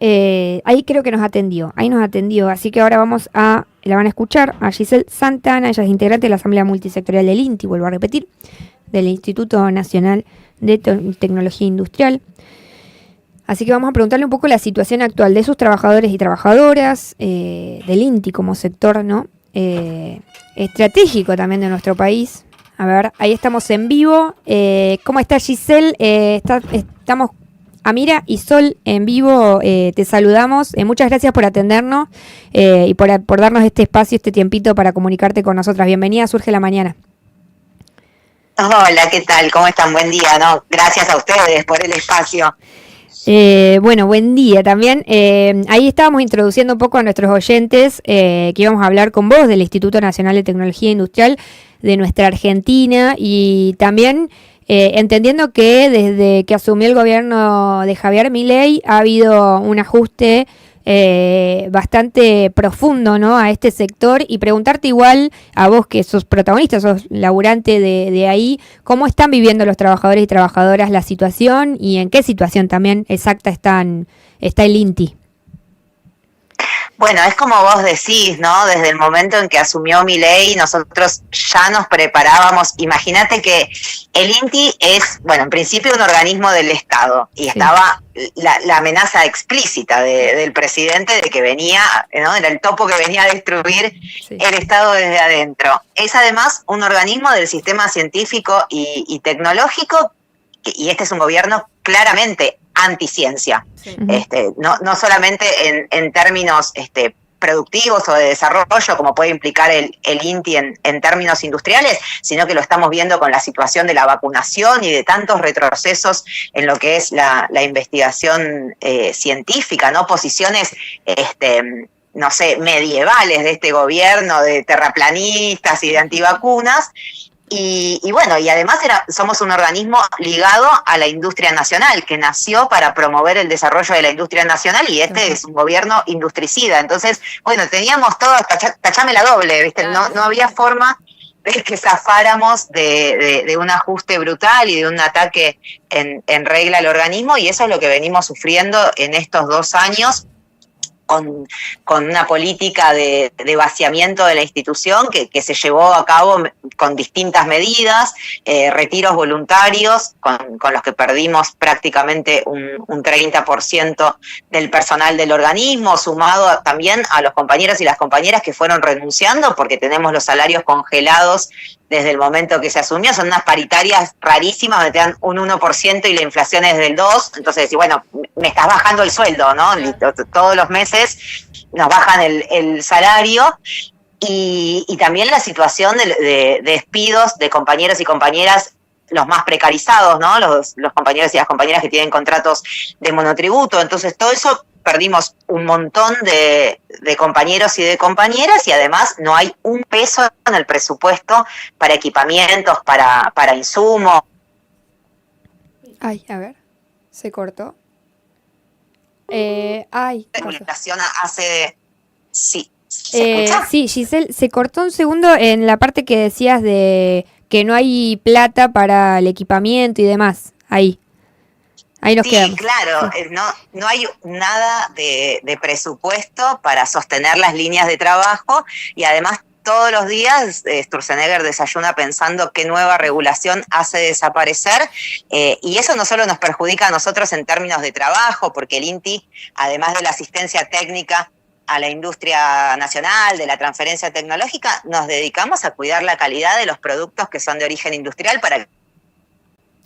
ahí creo que nos atendió, así que ahora la van a escuchar a Giselle Santana, ella es integrante de la Asamblea Multisectorial del INTI, vuelvo a repetir, del Instituto Nacional de Tecnología Industrial. Así que vamos a preguntarle un poco la situación actual de sus trabajadores y trabajadoras, del INTI como sector, ¿no? Estratégico también de nuestro país. A ver, ahí estamos en vivo. ¿Cómo está Giselle? Estamos Amira y Sol en vivo, te saludamos. Muchas gracias por atendernos y por darnos este espacio, este tiempito para comunicarte con nosotras. Bienvenida a Surge la Mañana. Hola, ¿qué tal? ¿Cómo están? Buen día, ¿no? Gracias a ustedes por el espacio. Bueno, buen día también. Ahí estábamos introduciendo un poco a nuestros oyentes que íbamos a hablar con vos del Instituto Nacional de Tecnología Industrial de nuestra Argentina y también entendiendo que desde que asumió el gobierno de Javier Milei ha habido un ajuste bastante profundo, ¿no?, a este sector, y preguntarte igual a vos que sos protagonista, sos laburante de ahí, ¿cómo están viviendo los trabajadores y trabajadoras la situación y en qué situación también exacta está el INTI? Bueno, es como vos decís, ¿no? Desde el momento en que asumió Milei, nosotros ya nos preparábamos. Imagínate que el INTI es, bueno, en principio un organismo del Estado, y estaba la amenaza explícita del presidente de que venía, ¿no? Era el topo que venía a destruir el Estado desde adentro. Es además un organismo del sistema científico y tecnológico, y este es un gobierno claramente anticiencia, no solamente en términos productivos o de desarrollo, como puede implicar el INTI en términos industriales, sino que lo estamos viendo con la situación de la vacunación y de tantos retrocesos en lo que es la investigación científica, ¿no? Posiciones no sé, medievales de este gobierno, de terraplanistas y de antivacunas. Y bueno, y además somos un organismo ligado a la industria nacional, que nació para promover el desarrollo de la industria nacional, y es un gobierno industricida. Entonces, bueno, teníamos todo, tachame la doble, ¿viste? No había forma de que zafáramos de un ajuste brutal y de un ataque en regla al organismo, y eso es lo que venimos sufriendo en estos 2 años, con una política de vaciamiento de la institución que se llevó a cabo con distintas medidas, retiros voluntarios, con los que perdimos prácticamente un 30% del personal del organismo, sumado también a los compañeros y las compañeras que fueron renunciando porque tenemos los salarios congelados desde el momento que se asumió. Son unas paritarias rarísimas, donde te dan un 1% y la inflación es del 2%, entonces, bueno, me estás bajando el sueldo, ¿no? Todos los meses nos bajan el salario, y también la situación de despidos de compañeros y compañeras, los más precarizados, ¿no? Los compañeros y las compañeras que tienen contratos de monotributo. Entonces, todo eso, perdimos un montón de compañeros y de compañeras, y además no hay un peso en el presupuesto para equipamientos, para insumos. Ay, a ver, se cortó. La comunicación hace... Sí. ¿Se escucha? Sí, Giselle, se cortó un segundo en la parte que decías de que no hay plata para el equipamiento y demás. Ahí nos quedamos. Claro, sí. No hay nada de presupuesto para sostener las líneas de trabajo, y además todos los días Sturzenegger desayuna pensando qué nueva regulación hace desaparecer, y eso no solo nos perjudica a nosotros en términos de trabajo, porque el INTI, además de la asistencia técnica a la industria nacional, de la transferencia tecnológica, nos dedicamos a cuidar la calidad de los productos que son de origen industrial para...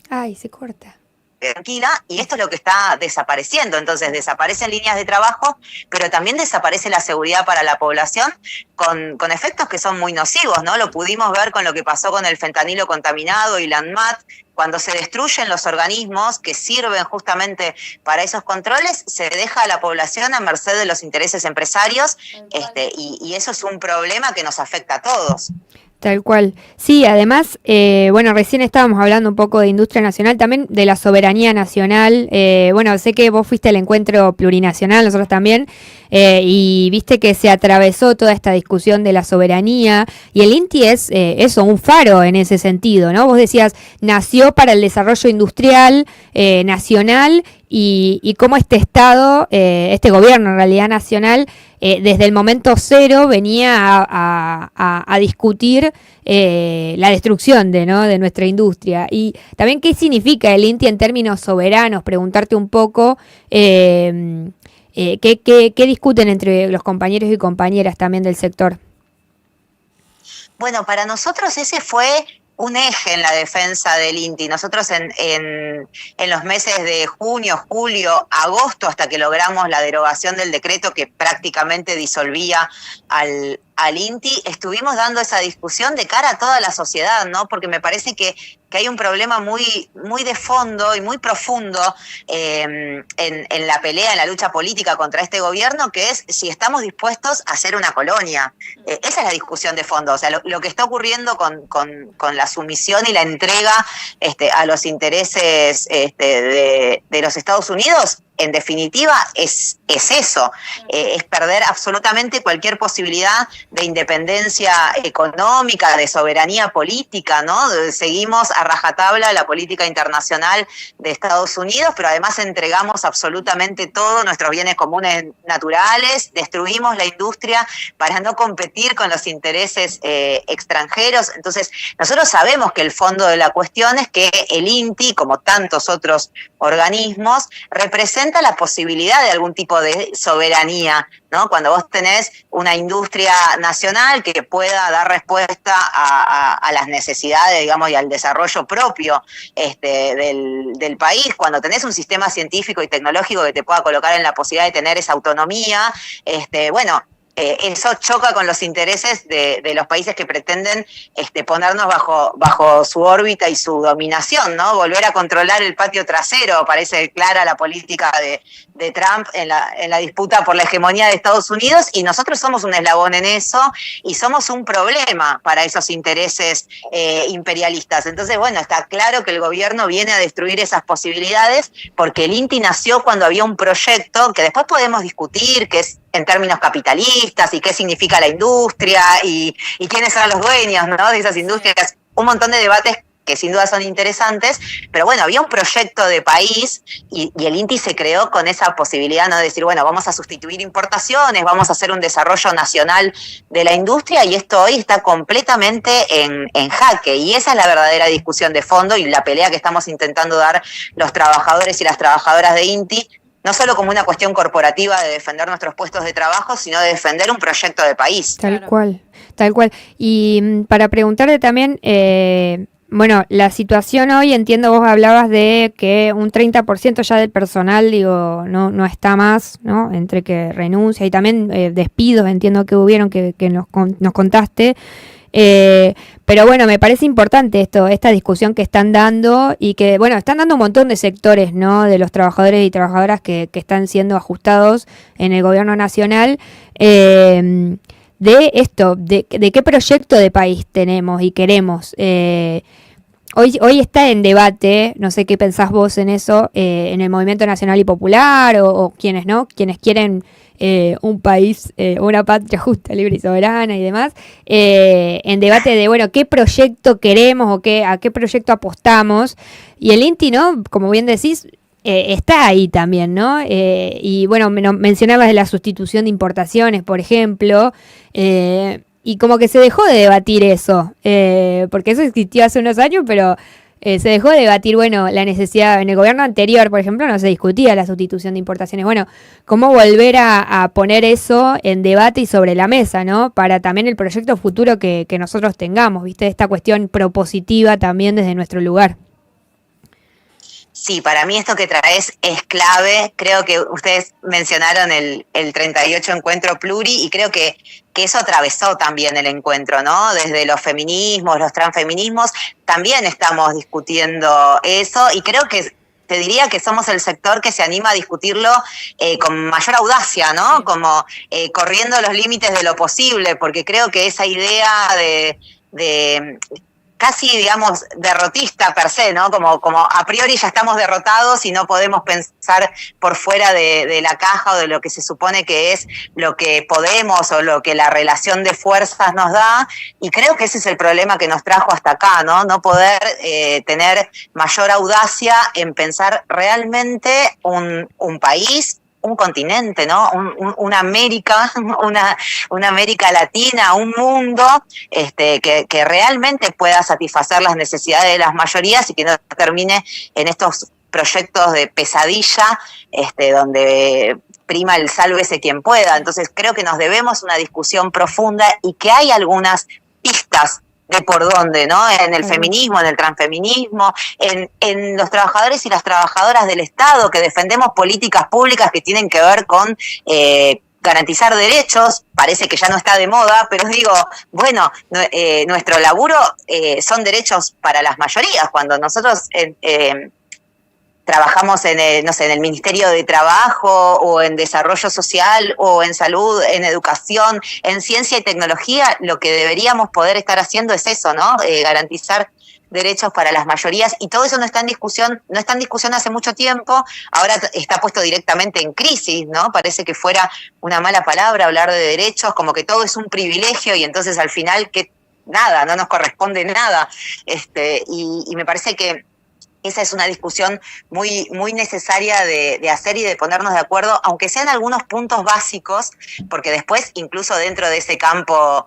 Ay, se corta. Tranquila, y esto es lo que está desapareciendo. Entonces desaparecen líneas de trabajo, pero también desaparece la seguridad para la población, con efectos que son muy nocivos, ¿no? Lo pudimos ver con lo que pasó con el fentanilo contaminado y la ANMAT. Cuando se destruyen los organismos que sirven justamente para esos controles, se deja a la población a merced de los intereses empresarios, y eso es un problema que nos afecta a todos. Tal cual. Sí, además, bueno, recién estábamos hablando un poco de industria nacional, también de la soberanía nacional. Bueno, sé que vos fuiste al encuentro plurinacional, nosotros también, y viste que se atravesó toda esta discusión de la soberanía, y el INTI es eso, un faro en ese sentido, ¿no? Vos decías, nació para el desarrollo industrial nacional, y cómo este Estado, este gobierno en realidad nacional, desde el momento cero venía a discutir la destrucción de nuestra industria. Y también qué significa el INTI en términos soberanos, preguntarte un poco qué discuten entre los compañeros y compañeras también del sector. Bueno, para nosotros ese fue un eje en la defensa del INTI. Nosotros en los meses de junio, julio, agosto, hasta que logramos la derogación del decreto que prácticamente disolvía al INTI, estuvimos dando esa discusión de cara a toda la sociedad, ¿no? Porque me parece que hay un problema muy, muy de fondo y muy profundo en la pelea, en la lucha política contra este gobierno, que es si estamos dispuestos a hacer una colonia. Esa es la discusión de fondo. O sea, lo que está ocurriendo con la sumisión y la entrega a los intereses de los Estados Unidos, en definitiva, es eso, es perder absolutamente cualquier posibilidad de independencia económica, de soberanía política, ¿no? Seguimos a rajatabla la política internacional de Estados Unidos, pero además entregamos absolutamente todos nuestros bienes comunes naturales, destruimos la industria para no competir con los intereses extranjeros. Entonces, nosotros sabemos que el fondo de la cuestión es que el INTI, como tantos otros organismos, representa la posibilidad de algún tipo de soberanía, ¿no? Cuando vos tenés una industria nacional que pueda dar respuesta a las necesidades, digamos, y al desarrollo propio del país, cuando tenés un sistema científico y tecnológico que te pueda colocar en la posibilidad de tener esa autonomía, eso choca con los intereses de los países que pretenden ponernos bajo su órbita y su dominación, ¿no? Volver a controlar el patio trasero, parece clara la política de Trump en la disputa por la hegemonía de Estados Unidos, y nosotros somos un eslabón en eso y somos un problema para esos intereses imperialistas. Entonces, bueno, está claro que el gobierno viene a destruir esas posibilidades porque el INTI nació cuando había un proyecto que después podemos discutir, que es en términos capitalistas y qué significa la industria y quiénes son los dueños, ¿no?, de esas industrias. Un montón de debates que sin duda son interesantes, pero bueno, había un proyecto de país y el INTI se creó con esa posibilidad, ¿no?, de decir, bueno, vamos a sustituir importaciones, vamos a hacer un desarrollo nacional de la industria, y esto hoy está completamente en jaque, y esa es la verdadera discusión de fondo y la pelea que estamos intentando dar los trabajadores y las trabajadoras de INTI, no solo como una cuestión corporativa de defender nuestros puestos de trabajo, sino de defender un proyecto de país. Tal cual. Y para preguntarte también, bueno, la situación hoy, entiendo, vos hablabas de que un 30% ya del personal, digo, no está más, ¿no? Entre que renuncia y también despidos, entiendo que hubieron que nos contaste. Pero bueno, me parece importante esta discusión que están dando y que, bueno, están dando un montón de sectores, ¿no?, de los trabajadores y trabajadoras que están siendo ajustados en el gobierno nacional, de esto, de qué proyecto de país tenemos y queremos. Hoy está en debate, no sé qué pensás vos en eso, en el Movimiento Nacional y Popular o quienes quieren un país, una patria justa, libre y soberana y demás, en debate de, bueno, qué proyecto queremos o a qué proyecto apostamos. Y el INTI, ¿no?, como bien decís, está ahí también, ¿no? Y bueno, mencionabas de la sustitución de importaciones, por ejemplo, y como que se dejó de debatir eso, porque eso existió hace unos años, pero se dejó de debatir, bueno, la necesidad. En el gobierno anterior, por ejemplo, no se discutía la sustitución de importaciones. Bueno, cómo volver a poner eso en debate y sobre la mesa, ¿no?, para también el proyecto futuro que nosotros tengamos, ¿viste? Esta cuestión propositiva también desde nuestro lugar. Sí, para mí esto que traes es clave. Creo que ustedes mencionaron el 38 Encuentro Pluri, y creo que eso atravesó también el encuentro, ¿no? Desde los feminismos, los transfeminismos, también estamos discutiendo eso, y creo que te diría que somos el sector que se anima a discutirlo con mayor audacia, ¿no? Como corriendo los límites de lo posible, porque creo que esa idea de casi, digamos, derrotista per se, ¿no? Como a priori ya estamos derrotados y no podemos pensar por fuera de la caja o de lo que se supone que es lo que podemos o lo que la relación de fuerzas nos da, y creo que ese es el problema que nos trajo hasta acá, ¿no? No poder tener mayor audacia en pensar realmente un país, un continente, ¿no? Una América, una América Latina, un mundo que realmente pueda satisfacer las necesidades de las mayorías y que no termine en estos proyectos de pesadilla, donde prima el sálvese quien pueda. Entonces creo que nos debemos una discusión profunda y que hay algunas pistas de por dónde, ¿no? En el feminismo, en el transfeminismo, en los trabajadores y las trabajadoras del Estado, que defendemos políticas públicas que tienen que ver con garantizar derechos. Parece que ya no está de moda, pero digo, bueno, nuestro laburo son derechos para las mayorías. Cuando nosotros trabajamos en el Ministerio de Trabajo o en Desarrollo Social o en Salud, en Educación, en Ciencia y Tecnología, lo que deberíamos poder estar haciendo es eso, ¿no? Garantizar derechos para las mayorías, y todo eso no está en discusión hace mucho tiempo. Ahora está puesto directamente en crisis, ¿no? Parece que fuera una mala palabra hablar de derechos, como que todo es un privilegio y entonces al final que nada, no nos corresponde nada. Y me parece que esa es una discusión muy, muy necesaria de hacer y de ponernos de acuerdo, aunque sean algunos puntos básicos, porque después, incluso dentro de ese campo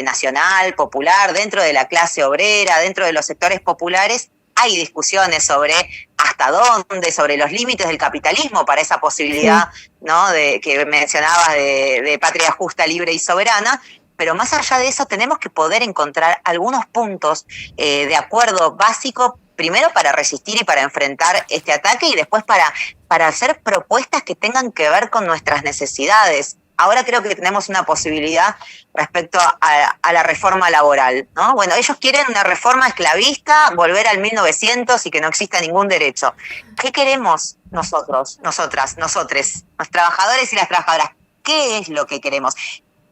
nacional, popular, dentro de la clase obrera, dentro de los sectores populares, hay discusiones sobre hasta dónde, sobre los límites del capitalismo para esa posibilidad, sí, ¿no? Que mencionabas de patria justa, libre y soberana. Pero más allá de eso tenemos que poder encontrar algunos puntos de acuerdo básico, primero para resistir y para enfrentar este ataque, y después para hacer propuestas que tengan que ver con nuestras necesidades. Ahora creo que tenemos una posibilidad respecto a la reforma laboral, ¿no? Bueno, ellos quieren una reforma esclavista, volver al 1900 y que no exista ningún derecho. ¿Qué queremos nosotros, nosotras, nosotres, los trabajadores y las trabajadoras? ¿Qué es lo que queremos?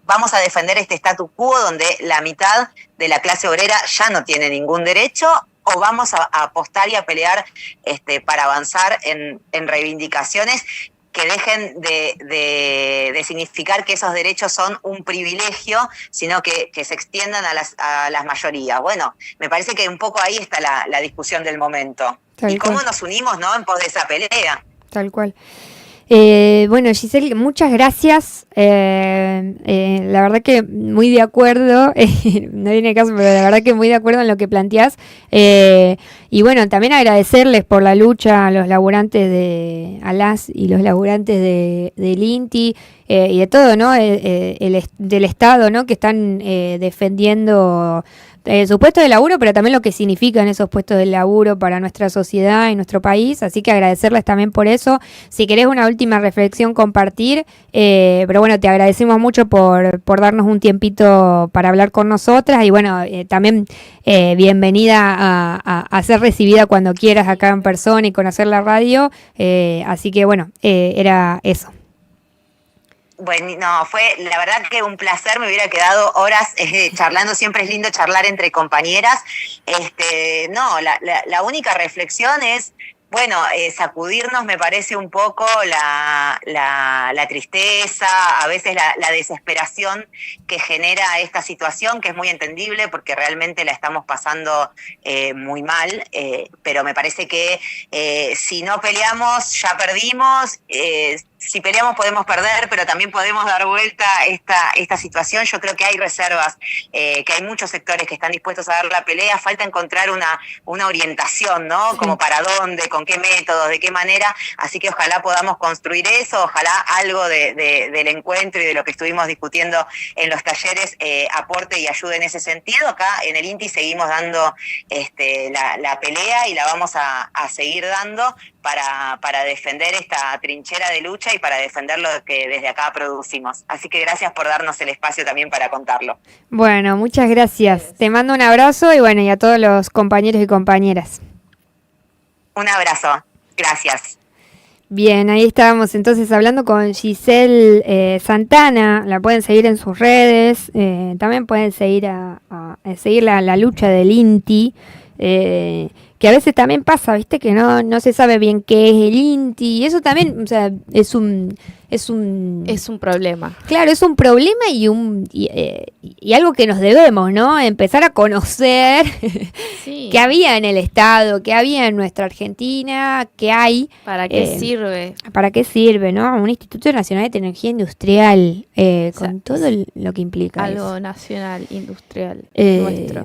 ¿Vamos a defender este statu quo donde la mitad de la clase obrera ya no tiene ningún derecho? ¿O vamos a apostar y a pelear para avanzar en reivindicaciones que dejen de significar que esos derechos son un privilegio, sino que se extiendan a las mayorías? Bueno, me parece que un poco ahí está la discusión del momento. Y cómo nos unimos, ¿no?, en pos de esa pelea. Tal cual. Bueno, Giselle, muchas gracias. La verdad que muy de acuerdo, no viene caso, pero la verdad que muy de acuerdo en lo que planteás. Y bueno, también agradecerles por la lucha a los laburantes a las y los laburantes del INTI y de todo, ¿no? Del Estado, ¿no? Que están defendiendo sus puestos de laburo, pero también lo que significan esos puestos de laburo para nuestra sociedad y nuestro país, así que agradecerles también por eso. Si querés una última reflexión compartir, pero bueno, te agradecemos mucho por darnos un tiempito para hablar con nosotras, y bueno, también bienvenida a ser recibida cuando quieras acá en persona y conocer la radio, así que bueno, era eso. Bueno, no, fue la verdad que un placer, me hubiera quedado horas charlando, siempre es lindo charlar entre compañeras. No, la única reflexión es, bueno, sacudirnos, me parece un poco la tristeza, a veces la desesperación que genera esta situación, que es muy entendible porque realmente la estamos pasando muy mal, pero me parece que si no peleamos ya perdimos. Si peleamos podemos perder, pero también podemos dar vuelta esta situación. Yo creo que hay reservas, que hay muchos sectores que están dispuestos a dar la pelea. Falta encontrar una orientación, ¿no? Sí. Como para dónde, con qué métodos, de qué manera. Así que ojalá podamos construir eso, ojalá algo del encuentro y de lo que estuvimos discutiendo en los talleres aporte y ayude en ese sentido. Acá en el INTI seguimos dando la pelea y la vamos a seguir dando para defender esta trinchera de lucha y para defender lo que desde acá producimos. Así que gracias por darnos el espacio también para contarlo. Bueno, muchas gracias. Te mando un abrazo y bueno, y a todos los compañeros y compañeras. Un abrazo. Gracias. Bien, ahí estábamos entonces hablando con Giselle Santana, la pueden seguir en sus redes, también pueden seguir a seguir la lucha del INTI, que a veces también pasa, viste, que no se sabe bien qué es el INTI, y eso también, o sea, es un problema. Claro, es un problema y algo que nos debemos, ¿no? Empezar a conocer Sí. qué había en el Estado, qué había en nuestra Argentina, qué hay. ¿Para qué sirve? ¿Para qué sirve, no? Un Instituto Nacional de Tecnología Industrial, con todo lo que implica algo eso. nacional, industrial, Eh, nuestro.